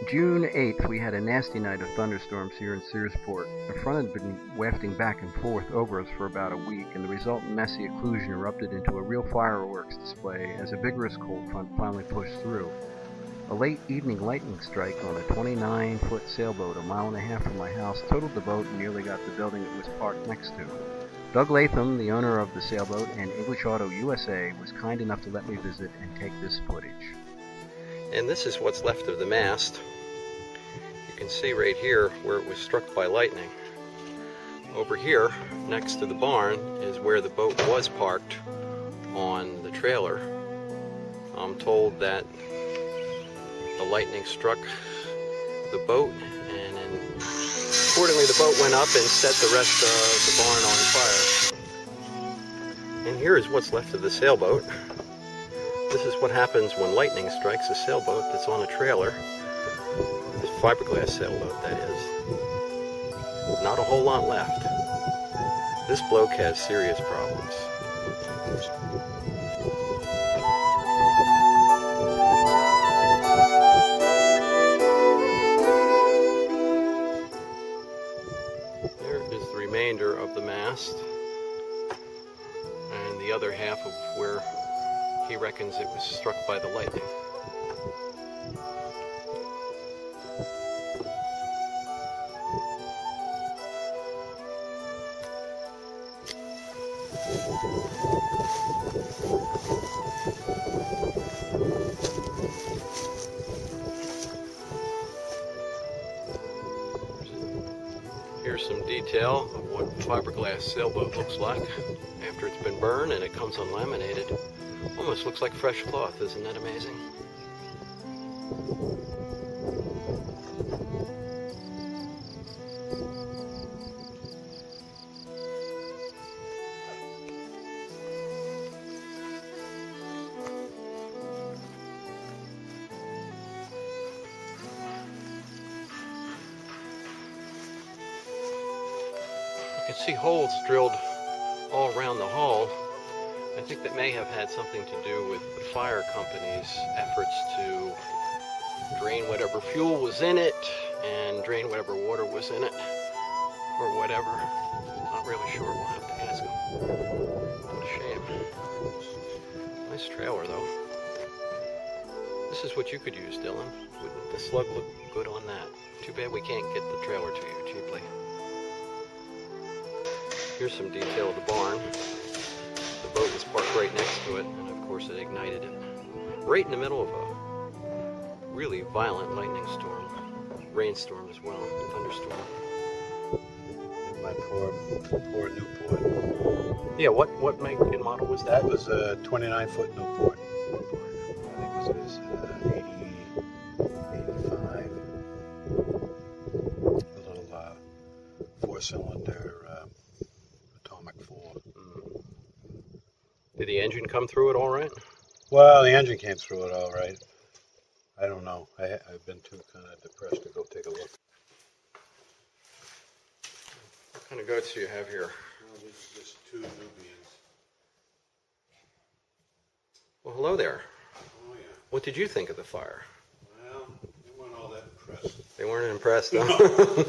June 8th, we had a nasty night of thunderstorms here in Searsport. The front had been wafting back and forth over us for about a week, and the resultant messy occlusion erupted into a real fireworks display as a vigorous cold front finally pushed through. A late evening lightning strike on a 29-foot sailboat a mile and a half from my house totaled the boat and nearly got the building it was parked next to. Doug Latham, the owner of the sailboat, and English Auto USA, was kind enough to let me visit and take this footage. And this is what's left of the mast. You can see right here where it was struck by lightning. Over here, next to the barn, is where the boat was parked on the trailer. I'm told that the lightning struck the boat, and then accordingly the boat went up and set the rest of the barn on fire. And here is what's left of the sailboat. This is what happens when lightning strikes a sailboat that's on a trailer. This fiberglass sailboat, that is. Not a whole lot left. This bloke has serious problems. There is the remainder of the mast, and the other half of where he reckons it was struck by the lightning. Here's some detail of what fiberglass sailboat looks like after it's been burned, and it comes unlaminated. Almost looks like fresh cloth. Isn't that amazing? You can see holes drilled all around the hull. I think that may have had something to do with the fire company's efforts to drain whatever fuel was in it and drain whatever water was in it, or whatever. Not really sure. We'll have to ask them. What a shame. Nice trailer, though. This is what you could use, Dylan. Would the slug look good on that? Too bad we can't get the trailer to you cheaply. Here's some detail of the barn. The boat was parked right next to it, and of course it ignited it. Right in the middle of a really violent lightning storm. Rainstorm as well, thunderstorm. My poor Newport. Yeah, what make and model was that? That was a 29-foot Newport. I think it was 85. A little 4-cylinder atomic 4. Did the engine come through it all right? Well, the engine came through it all right. I don't know. I've been too kind of depressed to go take a look. What kind of goats do you have here? Well, this is just 2 Nubians. Well, hello there. Oh, yeah. What did you think of the fire? Well, they weren't all that impressed. They weren't impressed, huh?